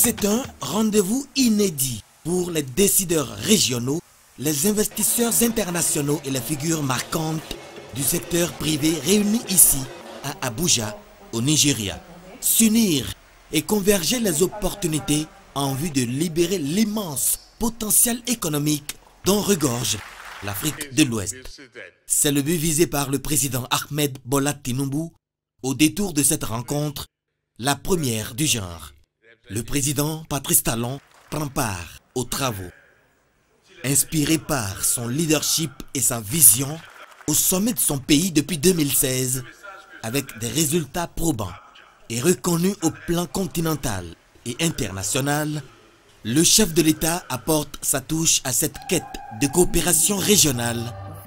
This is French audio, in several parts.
C'est un rendez-vous inédit pour les décideurs régionaux, les investisseurs internationaux et les figures marquantes du secteur privé réunis ici, à Abuja, au Nigeria. S'unir et converger les opportunités en vue de libérer l'immense potentiel économique dont regorge l'Afrique de l'Ouest. C'est le but visé par le président Ahmed Bola Tinubu au détour de cette rencontre, la première du genre. Le président Patrice Talon prend part aux travaux. Inspiré par son leadership et sa vision, au sommet de son pays depuis 2016, avec des résultats probants et reconnus au plan continental et international, le chef de l'État apporte sa touche à cette quête de coopération régionale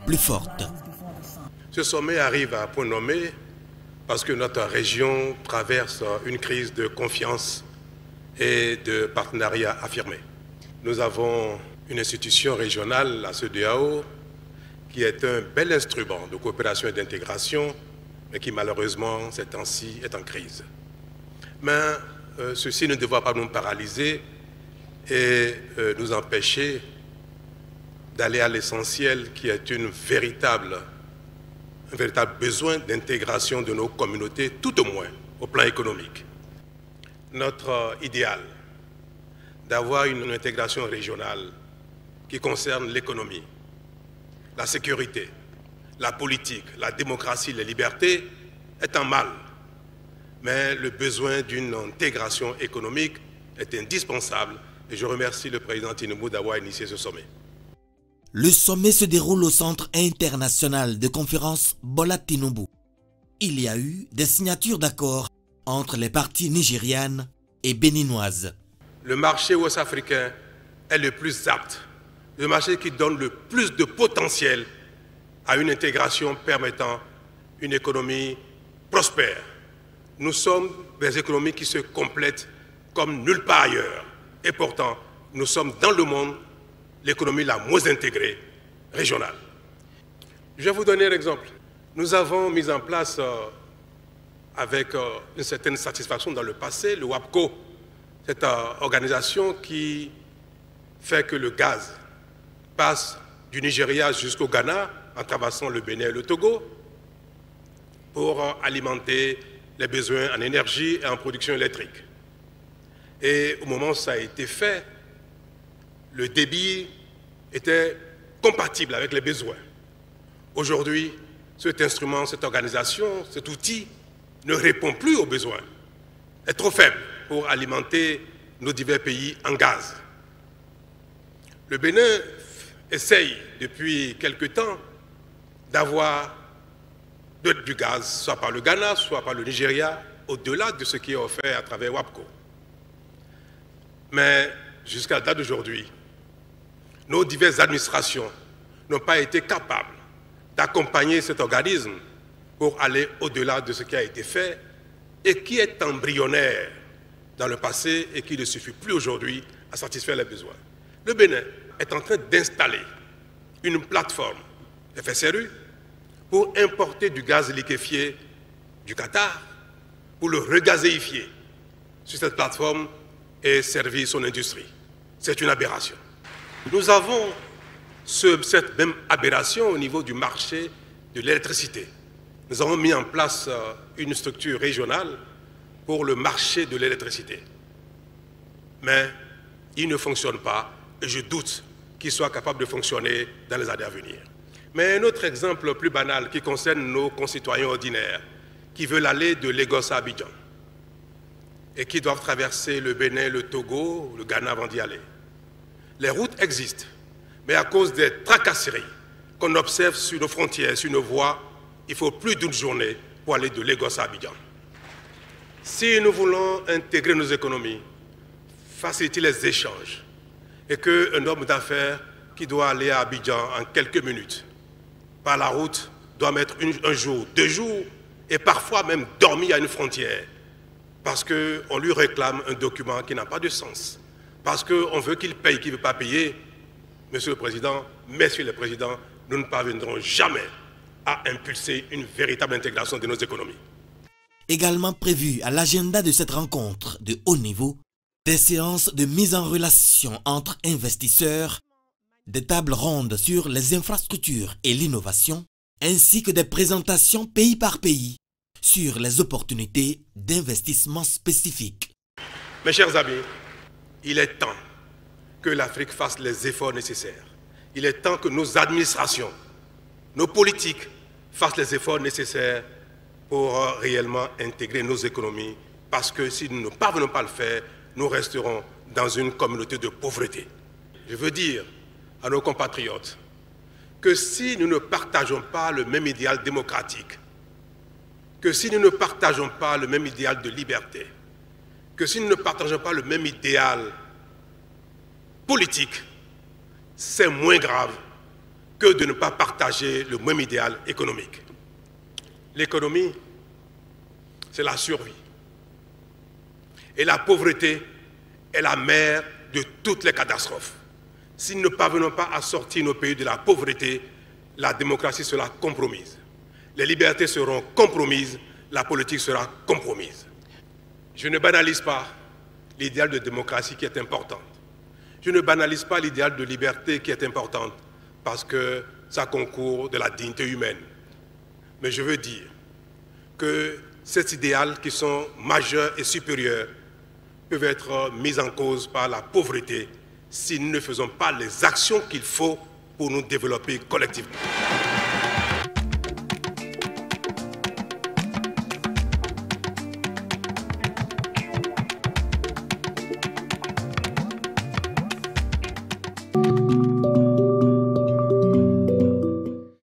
plus forte. Ce sommet arrive à point nommé parce que notre région traverse une crise de confiance et de partenariat affirmé. Nous avons une institution régionale, la CEDEAO, qui est un bel instrument de coopération et d'intégration, mais qui malheureusement, ces temps-ci, est en crise. Mais ceci ne devra pas nous paralyser et nous empêcher d'aller à l'essentiel qui est un véritable besoin d'intégration de nos communautés, tout au moins au plan économique. Notre idéal d'avoir une intégration régionale qui concerne l'économie, la sécurité, la politique, la démocratie, les libertés est en mal. Mais le besoin d'une intégration économique est indispensable et je remercie le président Tinubu d'avoir initié ce sommet. Le sommet se déroule au Centre international de conférence Bola Tinubu. Il y a eu des signatures d'accords entre les parties nigérianes et béninoises. Le marché ouest-africain est le plus apte, le marché qui donne le plus de potentiel à une intégration permettant une économie prospère. Nous sommes des économies qui se complètent comme nulle part ailleurs. Et pourtant, nous sommes dans le monde l'économie la moins intégrée régionale. Je vais vous donner un exemple. Nous avons mis en place avec une certaine satisfaction dans le passé le WAPCO, cette organisation qui fait que le gaz passe du Nigeria jusqu'au Ghana en traversant le Bénin et le Togo pour alimenter les besoins en énergie et en production électrique. Et au moment où ça a été fait, le débit était compatible avec les besoins. Aujourd'hui, cet instrument, cette organisation, cet outil ne répond plus aux besoins, est trop faible pour alimenter nos divers pays en gaz. Le Bénin essaye depuis quelque temps d'avoir du gaz, soit par le Ghana, soit par le Nigeria, au-delà de ce qui est offert à travers WAPCO. Mais jusqu'à la date d'aujourd'hui, nos diverses administrations n'ont pas été capables d'accompagner cet organisme pour aller au-delà de ce qui a été fait et qui est embryonnaire dans le passé et qui ne suffit plus aujourd'hui à satisfaire les besoins. Le Bénin est en train d'installer une plateforme FSRU pour importer du gaz liquéfié du Qatar, pour le regazéifier sur cette plateforme et servir son industrie. C'est une aberration. Nous avons cette même aberration au niveau du marché de l'électricité. Nous avons mis en place une structure régionale pour le marché de l'électricité. Mais il ne fonctionne pas et je doute qu'il soit capable de fonctionner dans les années à venir. Mais un autre exemple plus banal qui concerne nos concitoyens ordinaires qui veulent aller de Lagos à Abidjan et qui doivent traverser le Bénin, le Togo, le Ghana avant d'y aller. Les routes existent, mais à cause des tracasseries qu'on observe sur nos frontières, sur nos voies, il faut plus d'une journée pour aller de Lagos à Abidjan. Si nous voulons intégrer nos économies, faciliter les échanges, et qu'un homme d'affaires qui doit aller à Abidjan en quelques minutes, par la route, doit mettre un jour, 2 jours, et parfois même dormir à une frontière, parce qu'on lui réclame un document qui n'a pas de sens, parce qu'on veut qu'il paye, qu'il ne veut pas payer. Monsieur le Président, Messieurs les Présidents, nous ne parviendrons jamais à impulser une véritable intégration de nos économies. Également prévu à l'agenda de cette rencontre de haut niveau, Des séances de mise en relation entre investisseurs, des tables rondes sur les infrastructures et l'innovation, ainsi que des présentations pays par pays sur les opportunités d'investissement spécifiques. Mes chers amis, il est temps que l'Afrique fasse les efforts nécessaires. Il est temps que nos administrations, nos politiques fassent les efforts nécessaires pour réellement intégrer nos économies, parce que si nous ne parvenons pas à le faire, nous resterons dans une communauté de pauvreté. Je veux dire à nos compatriotes que si nous ne partageons pas le même idéal démocratique, que si nous ne partageons pas le même idéal de liberté, que si nous ne partageons pas le même idéal politique, c'est moins grave que de ne pas partager le même idéal économique. L'économie, c'est la survie. Et la pauvreté est la mère de toutes les catastrophes. Si nous ne parvenons pas à sortir nos pays de la pauvreté, la démocratie sera compromise. Les libertés seront compromises, la politique sera compromise. Je ne banalise pas l'idéal de démocratie qui est important. Je ne banalise pas l'idéal de liberté qui est important parce que ça concourt de la dignité humaine. Mais je veux dire que ces idéaux qui sont majeurs et supérieurs peuvent être mis en cause par la pauvreté si nous ne faisons pas les actions qu'il faut pour nous développer collectivement.